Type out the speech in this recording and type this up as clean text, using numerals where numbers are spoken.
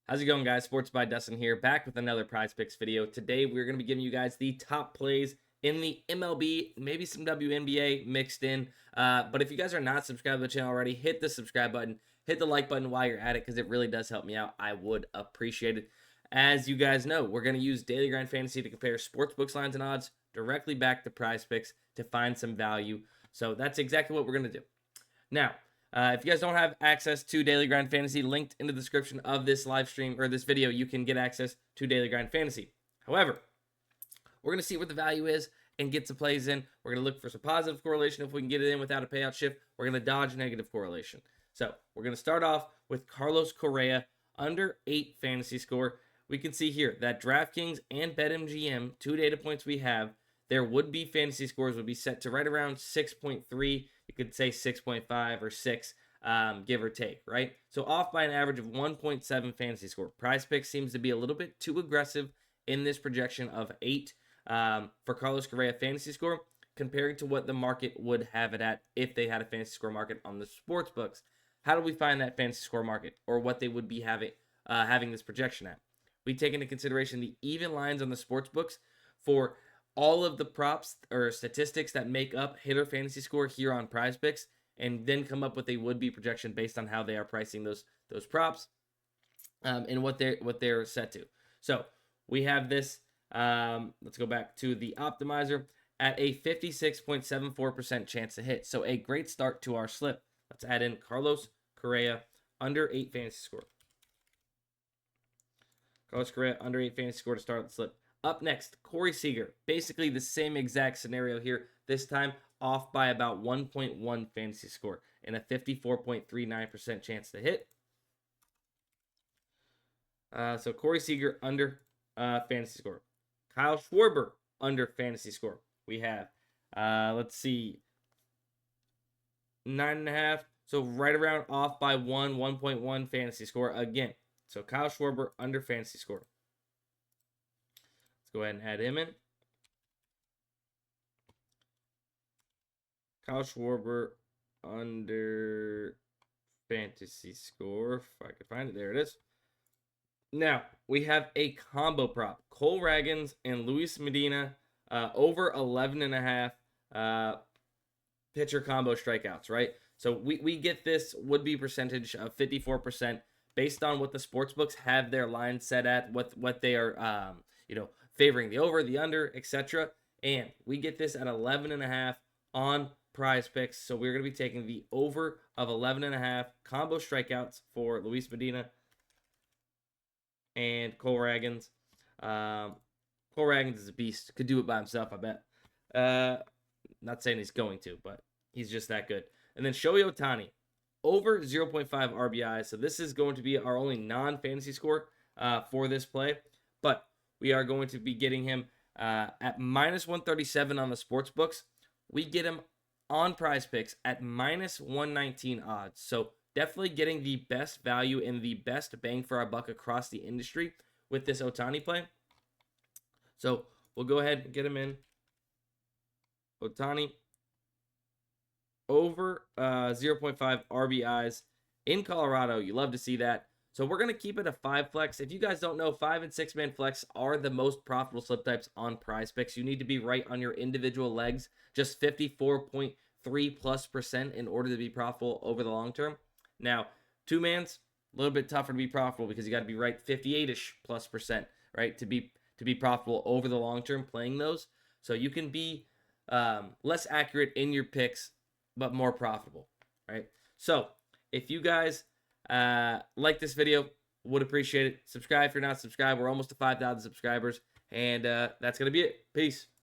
How's it going, guys? Sports by Dustin here, back with another Prize Picks video. Today, we're going to be giving you guys the top plays in the MLB, maybe some WNBA mixed in. But if you guys are not subscribed to the channel already, hit the subscribe button, hit the like button while you're at it, because it really does help me out. I would appreciate it. As you guys know, we're going to use Daily Grind Fantasy to compare sportsbooks lines and odds directly back to Prize Picks to find some value. So that's exactly what we're going to do. Now, if you guys don't have access to Daily Grind Fantasy, linked in the description of this live stream or this video, you can get access to Daily Grind Fantasy. However, we're going to see what the value is and get some plays in. We're going to look for some positive correlation if we can get it in without a payout shift. We're going to dodge negative correlation. So we're going to start off with Carlos Correa, under 8 fantasy score. We can see here that DraftKings and BetMGM, 2 data points we have, their would-be fantasy scores would be set to right around 6.3. You could say 6.5 or 6, give or take, right? So off by an average of 1.7 fantasy score. PrizePicks seems to be a little bit too aggressive in this projection of 8 for Carlos Correa fantasy score, comparing to what the market would have it at if they had a fantasy score market on the sports books. How do we find that fantasy score market, or what they would be having this projection at? We take into consideration the even lines on the sports books for all of the props or statistics that make up hitter fantasy score here on PrizePicks, and then come up with a would-be projection based on how they are pricing those props and what they're set to. So we have this. Let's go back to the optimizer at a 56.74% chance to hit. So a great start to our slip. Let's add in Carlos Correa, under 8 fantasy score. Carlos Correa, under 8 fantasy score to start the slip. Up next, Corey Seager. Basically the same exact scenario here. This time off by about 1.1 fantasy score and a 54.39% chance to hit. So Corey Seager under fantasy score. Kyle Schwarber under fantasy score. We have, let's see, 9.5. So right around off by 1.1 fantasy score again. So Kyle Schwarber under fantasy score. Go ahead and add him in. Kyle Schwarber under fantasy score. If I could find it. There it is. Now, we have a combo prop. Cole Ragans and Luis Medina over 11.5 pitcher combo strikeouts, right? So we get this would-be percentage of 54% based on what the sportsbooks have their line set at, what they are, favoring the over, the under, etc. And we get this at 11.5 on PrizePicks. So we're going to be taking the over of 11.5 combo strikeouts for Luis Medina and Cole Ragans. Cole Ragans is a beast. Could do it by himself, I bet. Not saying he's going to, but he's just that good. And then Shohei Ohtani, over 0.5 RBI. So this is going to be our only non-fantasy score for this play. But we are going to be getting him at minus 137 on the sports books. We get him on PrizePicks at minus 119 odds. So definitely getting the best value and the best bang for our buck across the industry with this Ohtani play. So we'll go ahead and get him in. Ohtani over 0.5 RBIs in Colorado. You love to see that. So we're going to keep it a 5 flex. If you guys don't know, 5 and 6 man flex are the most profitable slip types on PrizePicks. You need to be right on your individual legs, just 54.3+% in order to be profitable over the long term. Now, 2 man's a little bit tougher to be profitable because you got to be right 58ish+%, right, to be profitable over the long term playing those. So you can be less accurate in your picks, but more profitable, right? So if you guys like this video, would appreciate it. Subscribe if you're not subscribed. We're almost to 5,000 subscribers, and that's gonna be it. Peace.